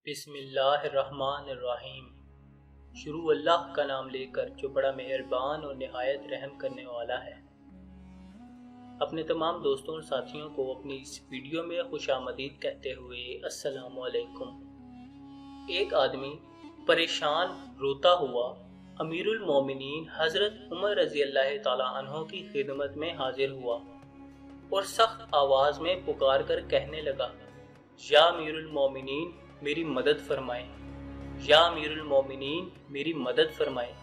بسم اللہ الرحمن الرحیم۔ شروع اللہ کا نام لے کر جو بڑا مہربان اور نہایت رحم کرنے والا ہے۔ اپنے تمام دوستوں اور ساتھیوں کو اپنی اس ویڈیو میں خوش آمدید کہتے ہوئے السلام علیکم۔ ایک آدمی پریشان روتا ہوا امیر المومنین حضرت عمر رضی اللہ تعالیٰ عنہ کی خدمت میں حاضر ہوا اور سخت آواز میں پکار کر کہنے لگا، یا امیر المومنین میری مدد فرمائیں، یا امیر المومنین میری مدد فرمائیں۔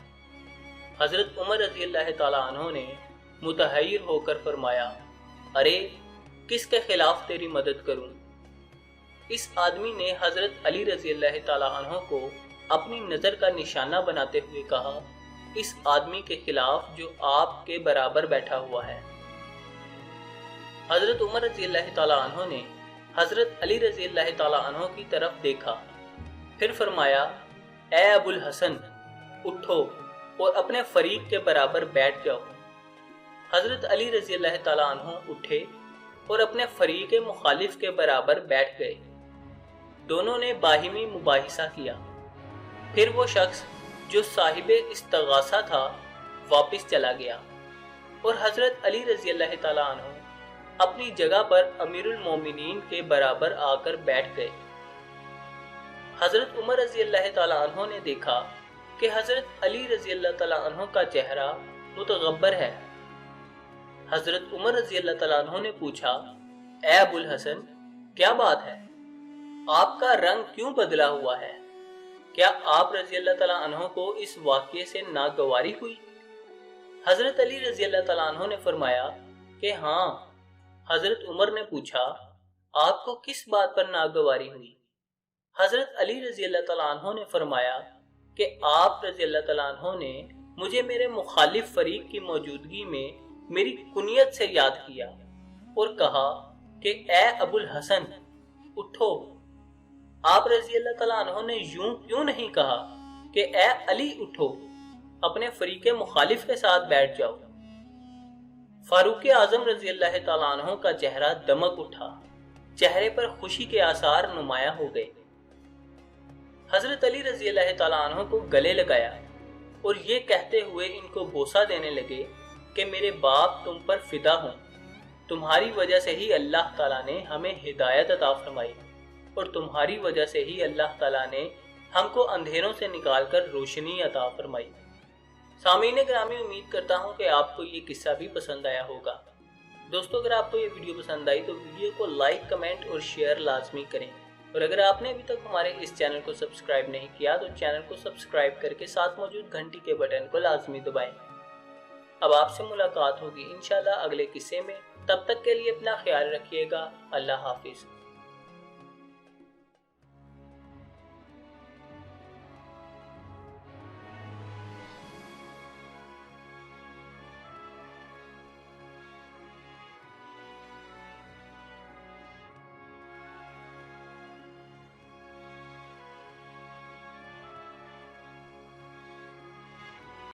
حضرت عمر رضی اللہ تعالیٰ عنہ نے متحیر ہو کر فرمایا، ارے کس کے خلاف تیری مدد کروں؟ اس آدمی نے حضرت علی رضی اللہ تعالیٰ عنہ کو اپنی نظر کا نشانہ بناتے ہوئے کہا، اس آدمی کے خلاف جو آپ کے برابر بیٹھا ہوا ہے۔ حضرت عمر رضی اللہ تعالیٰ عنہ نے حضرت علی رضی اللہ تعالیٰ عنہ کی طرف دیکھا، پھر فرمایا، اے ابو الحسن اٹھو اور اپنے فریق کے برابر بیٹھ جاؤ۔ حضرت علی رضی اللہ تعالیٰ عنہ اٹھے اور اپنے فریق مخالف کے برابر بیٹھ گئے۔ دونوں نے باہمی مباحثہ کیا۔ پھر وہ شخص جو صاحب استغاثہ تھا واپس چلا گیا اور حضرت علی رضی اللہ تعالیٰ عنہ اپنی جگہ پر امیر المومنین کے برابر آ کر بیٹھ گئے۔ حضرت عمر رضی اللہ تعالیٰ عنہ نے دیکھا کہ حضرت علی رضی اللہ تعالیٰ عنہ کا چہرہ متغبر ہے۔ حضرت عمر رضی اللہ تعالیٰ عنہ نے پوچھا، اے ابو الحسن کیا بات ہے؟ آپ کا رنگ کیوں بدلا ہوا ہے؟ کیا آپ رضی اللہ تعالیٰ عنہ کو اس واقعے سے ناگواری ہوئی؟ حضرت علی رضی اللہ تعالیٰ عنہ نے فرمایا کہ ہاں۔ حضرت عمر نے پوچھا، آپ کو کس بات پر ناگواری ہوئی؟ حضرت علی رضی اللہ تعالیٰ عنہ نے فرمایا کہ آپ رضی اللہ تعالیٰ عنہ نے مجھے میرے مخالف فریق کی موجودگی میں میری کنیت سے یاد کیا اور کہا کہ اے ابو الحسن اٹھو۔ آپ رضی اللہ تعالیٰ عنہ نے یوں کیوں نہیں کہا کہ اے علی اٹھو، اپنے فریق مخالف کے ساتھ بیٹھ جاؤ؟ فاروق اعظم رضی اللہ تعالیٰ عنہ کا چہرہ دمک اٹھا، چہرے پر خوشی کے آثار نمایاں ہو گئے۔ حضرت علی رضی اللہ تعالیٰ عنہ کو گلے لگایا اور یہ کہتے ہوئے ان کو بوسہ دینے لگے کہ میرے باپ تم پر فدا ہوں، تمہاری وجہ سے ہی اللہ تعالیٰ نے ہمیں ہدایت عطا فرمائی اور تمہاری وجہ سے ہی اللہ تعالیٰ نے ہم کو اندھیروں سے نکال کر روشنی عطا فرمائی۔ سامعین گرامی، امید کرتا ہوں کہ آپ کو یہ قصہ بھی پسند آیا ہوگا۔ دوستو، اگر آپ کو یہ ویڈیو پسند آئی تو ویڈیو کو لائک، کمنٹ اور شیئر لازمی کریں، اور اگر آپ نے ابھی تک ہمارے اس چینل کو سبسکرائب نہیں کیا تو چینل کو سبسکرائب کر کے ساتھ موجود گھنٹی کے بٹن کو لازمی دبائیں۔ اب آپ سے ملاقات ہوگی انشاءاللہ اگلے قصے میں، تب تک کے لیے اپنا خیال رکھیے گا۔ اللہ حافظ۔